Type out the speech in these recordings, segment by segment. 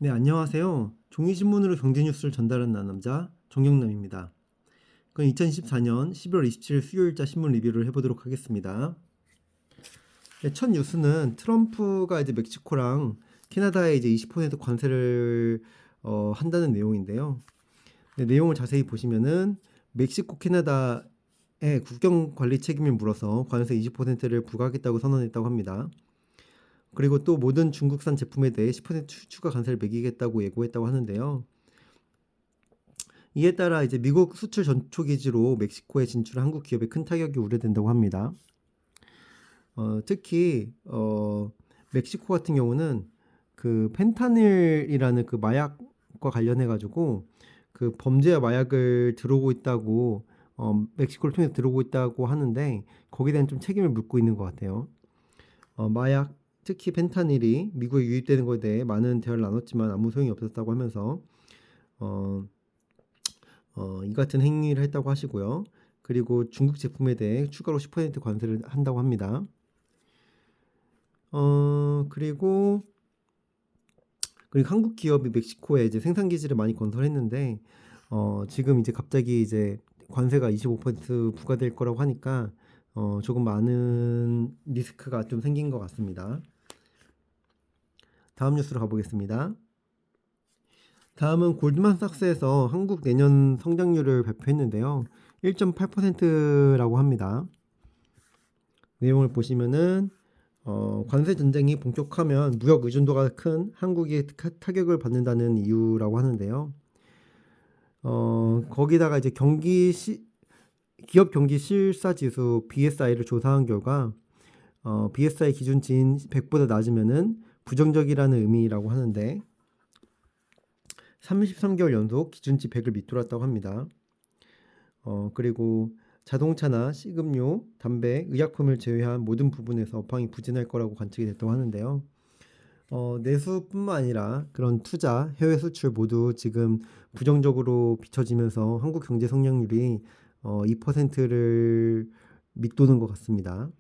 네, 안녕하세요. 종이신문으로 경제뉴스를 전달하는 남자 정영남입니다. 그럼 2024년 11월 27일 수요일자 신문 리뷰를 해보도록 하겠습니다. 네, 첫 뉴스는 트럼프가 이제 멕시코랑 캐나다에 이제 20% 관세를 한다는 내용인데요. 네, 내용을 자세히 보시면은 멕시코 캐나다의 국경 관리 책임을 물어서 관세 20%를 부과하겠다고 선언했다고 합니다. 그리고 또 모든 중국산 제품에 대해 10% 추가 관세를 매기겠다고 예고했다고 하는데요. 이에 따라 이제 미국 수출 전초 기지로 멕시코에 진출한 한국 기업에 큰 타격이 우려된다고 합니다. 특히 멕시코 같은 경우는 그 펜타닐이라는 그 마약과 관련해 가지고 그 범죄와 마약을 들어오고 있다고 멕시코를 통해서 들어오고 있다고 하는데 거기에 대한 좀 책임을 묻고 있는 것 같아요. 마약 특히 펜타닐이 미국에 유입되는 것에 대해 많은 대화를 나눴지만 아무 소용이 없었다고 하면서 어, 이 같은 행위를 했다고 하시고요. 그리고 중국 제품에 대해 추가로 10% 관세를 한다고 합니다. 그리고 한국 기업이 멕시코에 이제 생산 기지를 많이 건설했는데 지금 이제 갑자기 이제 관세가 25% 부과될 거라고 하니까 조금 많은 리스크가 좀 생긴 것 같습니다. 다음 뉴스로 가보겠습니다. 다음은 골드만삭스에서 한국 내년 성장률을 발표했는데요. 1.8%라고 합니다. 내용을 보시면은 관세 전쟁이 본격화하면 무역 의존도가 큰 한국이 타격을 받는다는 이유라고 하는데요. 거기다가 이제 기업 경기 실사 지수 BSI를 조사한 결과 BSI 기준치인 100보다 낮으면은 부정적이라는 의미라고 하는데 33개월 연속 기준치 100을 밑돌았다고 합니다. 그리고 자동차나 식음료, 담배, 의약품을 제외한 모든 부분에서 업황이 부진할 거라고 관측이 됐다고 하는데요. 내수뿐만 아니라 그런 투자, 해외 수출 모두 지금 부정적으로 비춰지면서 한국 경제 성장률이 2%를 밑도는 것 같습니다.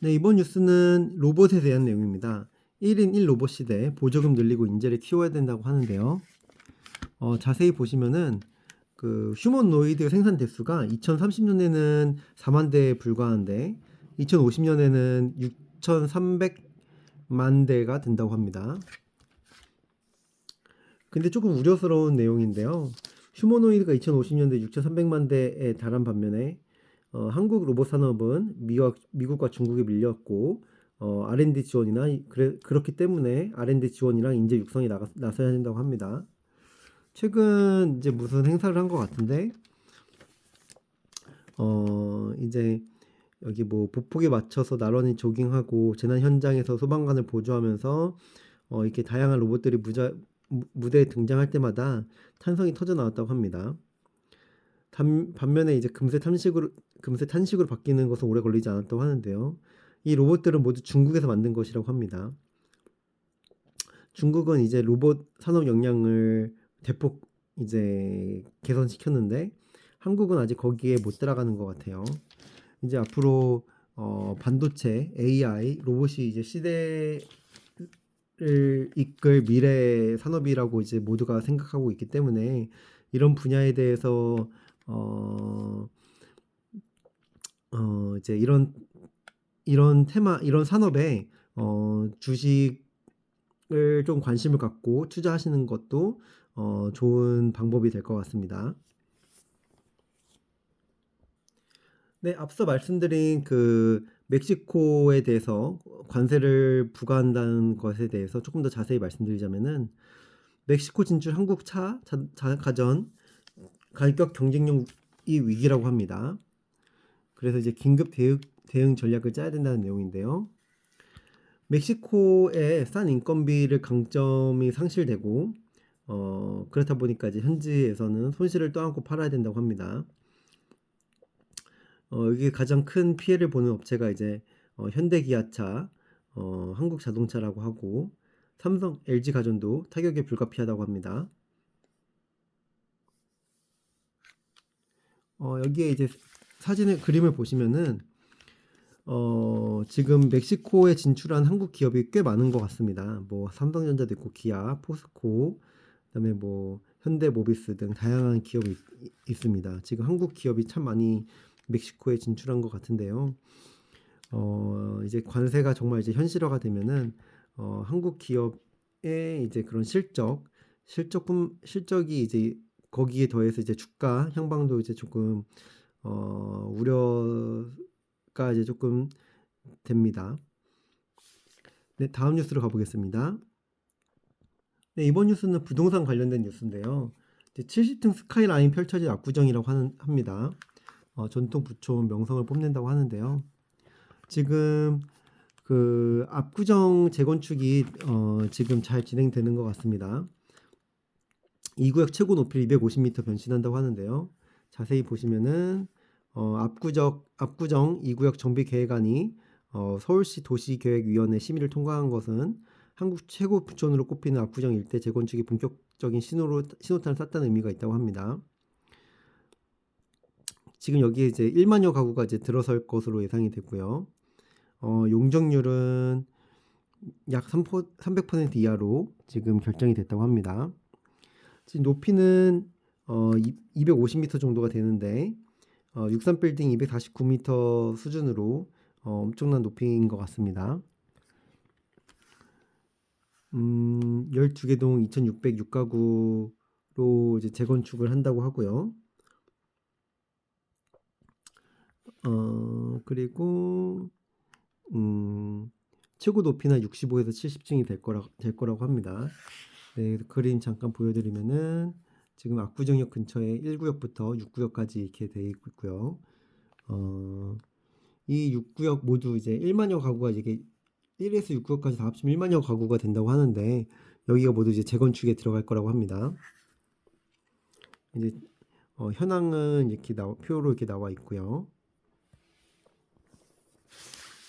네, 이번 뉴스는 로봇에 대한 내용입니다. 1인 1로봇 시대, 보조금 늘리고 인재를 키워야 된다고 하는데요. 자세히 보시면은 그 휴머노이드 생산 대수가 2030년에는 4만 대에 불과한데 2050년에는 6,300만 대가 된다고 합니다. 근데 조금 우려스러운 내용인데요. 휴머노이드가 2050년대 6,300만 대에 달한 반면에 한국 로봇 산업은 미국과 중국에 밀렸고 R&D 지원이나 그렇기 때문에 R&D 지원이랑 인재 육성에 나서야 된다고 합니다. 최근 이제 무슨 행사를 한 것 같은데 이제 여기 뭐 보폭에 맞춰서 나란히 조깅하고 재난 현장에서 소방관을 보조하면서 이렇게 다양한 로봇들이 무대에 등장할 때마다 탄성이 터져 나왔다고 합니다. 반면에 이제 금세 탄식으로 바뀌는 것은 오래 걸리지 않았다고 하는데요. 이 로봇들은 모두 중국에서 만든 것이라고 합니다. 중국은 이제 로봇 산업 역량을 대폭 이제 개선시켰는데 한국은 아직 거기에 못 따라가는 것 같아요. 이제 앞으로 반도체, AI, 로봇이 이제 시대를 이끌 미래 산업이라고 이제 모두가 생각하고 있기 때문에 이런 분야에 대해서 어, 이제 이런 산업에 주식을 좀 관심을 갖고 투자하시는 것도 좋은 방법이 될 것 같습니다. 네, 앞서 말씀드린 그 멕시코에 대해서 관세를 부과한다는 것에 대해서 조금 더 자세히 말씀드리자면은 멕시코 진출 한국 가전 가격 경쟁력이 위기라고 합니다. 그래서 이제 긴급 대응 전략을 짜야 된다는 내용인데요. 멕시코의 싼 인건비를 강점이 상실되고 그렇다 보니까 이제 현지에서는 손실을 떠안고 팔아야 된다고 합니다. 여기 가장 큰 피해를 보는 업체가 이제 현대기아차, 한국자동차라고 하고 삼성, LG가전도 타격에 불가피하다고 합니다. 여기에 이제 그림을 보시면은 지금 멕시코에 진출한 한국 기업이 꽤 많은 것 같습니다. 뭐 삼성전자도 있고 기아, 포스코, 그다음에 뭐 현대모비스 등 다양한 기업이 있습니다. 지금 한국 기업이 참 많이 멕시코에 진출한 것 같은데요. 이제 관세가 정말 이제 현실화가 되면은 한국 기업의 이제 그런 실적이 이제 거기에 더해서 이제 주가 향방도 이제 조금 우려가 이제 조금 됩니다. 네, 다음 뉴스로 가보겠습니다. 네, 이번 뉴스는 부동산 관련된 뉴스인데요. 이제 70층 스카이라인 펼쳐진 압구정이라고 합니다. 전통 부촌 명성을 뽐낸다고 하는데요. 지금 그 압구정 재건축이 지금 잘 진행되는 것 같습니다. 이 구역 최고 높이 250m 변신한다고 하는데요. 자세히 보시면은 압구정 2구역 정비 계획안이 서울시 도시계획위원회 심의를 통과한 것은 한국 최고 부촌으로 꼽히는 압구정 일대 재건축이 본격적인 신호탄을 쐈다는 의미가 있다고 합니다. 지금 여기에 이제 1만여 가구가 이제 들어설 것으로 예상이 되고요. 용적률은 약 300% 이하로 지금 결정이 됐다고 합니다. 지금 높이는 250m 정도가 되는데 63빌딩 249m 수준으로 엄청난 높이인 것 같습니다. 12개 동 2606가구로 이제 재건축을 한다고 하고요. 그리고 최고 높이는 65에서 70층이 될 거라고 합니다. 네, 그림 잠깐 보여드리면은 지금 압구정역 근처에 1구역부터 6구역까지 이렇게 되어 있고요. 이 6구역 모두 이제 1만여 가구가 이게 1에서 6구역까지 다 합치면 1만여 가구가 된다고 하는데 여기가 모두 이제 재건축에 들어갈 거라고 합니다. 이제 현황은 이렇게 표로 이렇게 나와 있고요.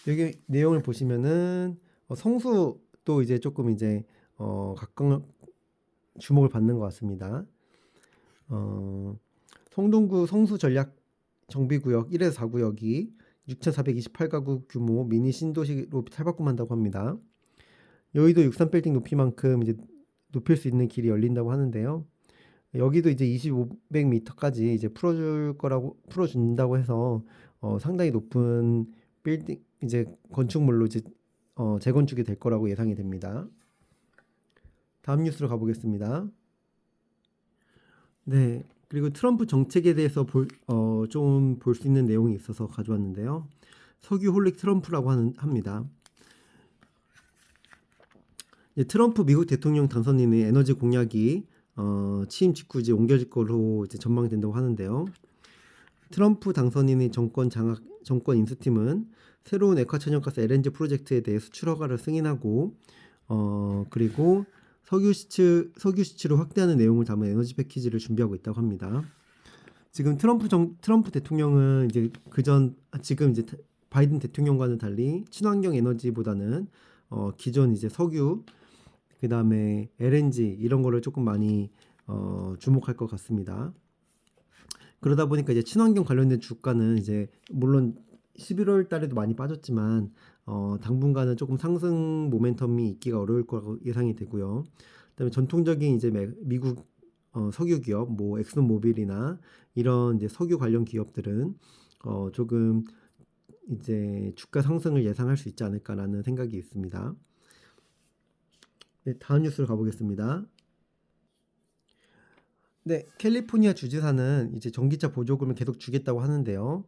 여기 내용을 보시면은 성수도 이제 조금 이제 각각 주목을 받는 것 같습니다. 성동구 성수 전략 정비구역 1에서 4구역이 6,428가구 규모 미니 신도시로 탈바꿈한다고 합니다. 여의도 63빌딩 높이만큼 이제 높일 수 있는 길이 열린다고 하는데요. 여기도 이제 2,500m까지 이제 풀어준다고 해서 상당히 높은 빌딩 이제 건축물로 이제 재건축이 될 거라고 예상이 됩니다. 다음 뉴스로 가보겠습니다. 네, 그리고 트럼프 정책에 대해서 좀 볼 수 있는 내용이 있어서 가져왔는데요. 석유 홀릭 트럼프라고 합니다. 트럼프 미국 대통령 당선인의 에너지 공약이 취임 직후 이제 옮겨질 거로 이제 전망된다고 하는데요. 트럼프 당선인의 정권 인수팀은 새로운 액화천연가스 LNG 프로젝트에 대해 수출 허가를 승인하고 그리고 석유 수출을 확대하는 내용을 담은 에너지 패키지를 준비하고 있다고 합니다. 지금 트럼프 대통령은 이제 지금 이제 바이든 대통령과는 달리 친환경 에너지보다는 기존 이제 석유 그다음에 LNG 이런 거를 조금 많이 주목할 것 같습니다. 그러다 보니까 이제 친환경 관련된 주가는 이제 물론 11월 달에도 많이 빠졌지만 당분간은 조금 상승 모멘텀이 있기가 어려울 거라고 예상이 되고요. 그다음에 전통적인 이제 미국 석유 기업 뭐 엑슨 모빌이나 이런 이제 석유 관련 기업들은 조금 이제 주가 상승을 예상할 수 있지 않을까라는 생각이 있습니다. 네, 다음 뉴스로 가보겠습니다. 네, 캘리포니아 주지사는 이제 전기차 보조금을 계속 주겠다고 하는데요.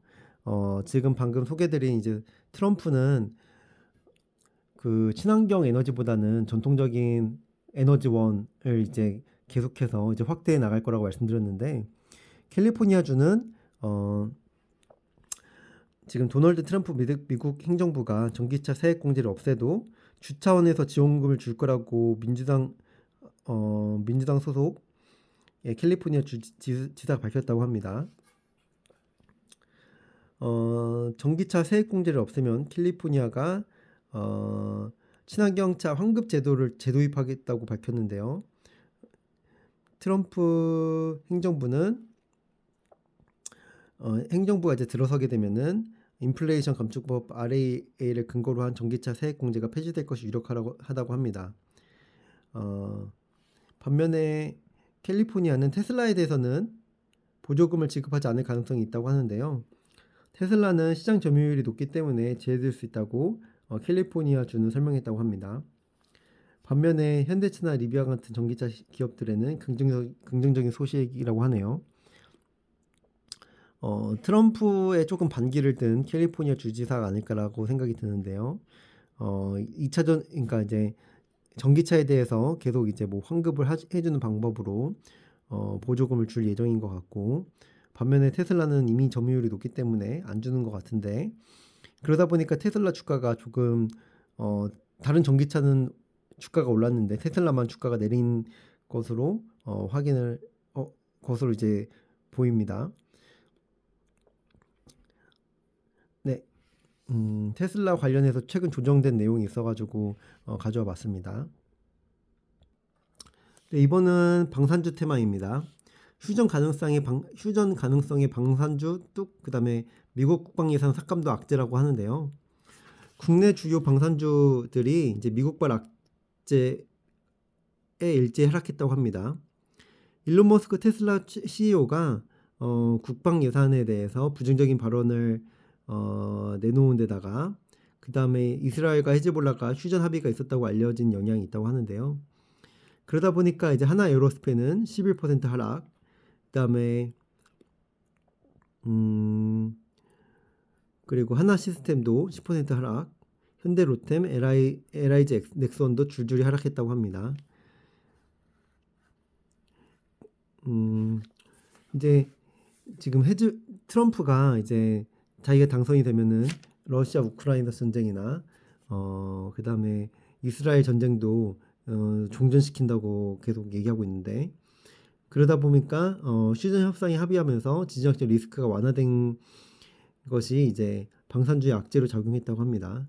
지금 방금 소개드린 이제 트럼프는 그 친환경 에너지보다는 전통적인 에너지원을 이제 계속해서 이제 확대해 나갈 거라고 말씀드렸는데 캘리포니아주는 지금 도널드 트럼프 미국 행정부가 전기차 세액 공제를 없애도 주 차원에서 지원금을 줄 거라고 민주당 소속 캘리포니아 지사가 밝혔다고 합니다. 전기차 세액 공제를 없애면 캘리포니아가 친환경차 환급 제도를 재도입하겠다고 밝혔는데요. 트럼프 행정부는 행정부가 이제 들어서게 되면은 인플레이션 감축법 RA를 근거로 한 전기차 세액 공제가 폐지될 것이 유력하다고 합니다. 반면에 캘리포니아는 테슬라에 대해서는 보조금을 지급하지 않을 가능성이 있다고 하는데요. 테슬라는 시장 점유율이 높기 때문에 제외될 수 있다고 캘리포니아 주는 설명했다고 합니다. 반면에 현대차나 리비아 같은 전기차 기업들에는 긍정적인 소식이라고 하네요. 트럼프에 조금 반기를 든 캘리포니아 주지사가 아닐까라고 생각이 드는데요. 2차전, 그러니까 이제 전기차에 대해서 계속 이제 뭐 환급을 해주는 방법으로 보조금을 줄 예정인 것 같고, 반면에 테슬라는 이미 점유율이 높기 때문에 안 주는 것 같은데, 그러다 보니까 테슬라 주가가 조금 다른 전기차는 주가가 올랐는데 테슬라만 주가가 내린 것으로 것으로 이제 보입니다. 네, 테슬라 관련해서 최근 조정된 내용이 있어가지고 가져와 봤습니다. 네, 이번은 방산주 테마입니다. 휴전 가능성의 방산주 뚝, 그다음에 미국 국방 예산 삭감도 악재라고 하는데요. 국내 주요 방산주들이 이제 미국발 악재에 일제 하락했다고 합니다. 일론 머스크 테슬라 CEO가 국방 예산에 대해서 부정적인 발언을 내놓은 데다가 그 다음에 이스라엘과 헤즈볼라가 휴전 합의가 있었다고 알려진 영향이 있다고 하는데요. 그러다 보니까 이제 하나 에어로스페이스는 11% 하락, 그 다음에 그리고 하나 시스템도 10% 하락, 현대 로템, LIG 넥슨도 줄줄이 하락했다고 합니다. 이제 지금 트럼프가 이제 자기가 당선이 되면은 러시아 우크라이나 전쟁이나 그 다음에 이스라엘 전쟁도 종전시킨다고 계속 얘기하고 있는데, 그러다 보니까 휴전 협상이 합의하면서 지정학적 리스크가 완화된 것이 이제 방산주의 악재로 작용했다고 합니다.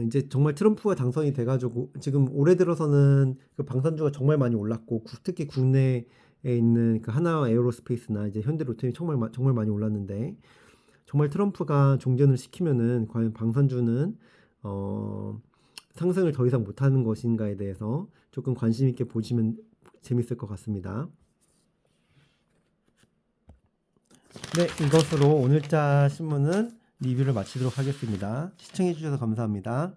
이제 정말 트럼프가 당선이 돼가지고 지금 올해 들어서는 그 방산주가 정말 많이 올랐고 특히 국내에 있는 그 하나 에어로스페이스나 이제 현대 로템이 정말 많이 올랐는데, 정말 트럼프가 종전을 시키면은 과연 방산주는 상승을 더 이상 못하는 것인가에 대해서 조금 관심 있게 보시면 재밌을 것 같습니다. 네, 이것으로 오늘자 신문은 리뷰를 마치도록 하겠습니다. 시청해 주셔서 감사합니다.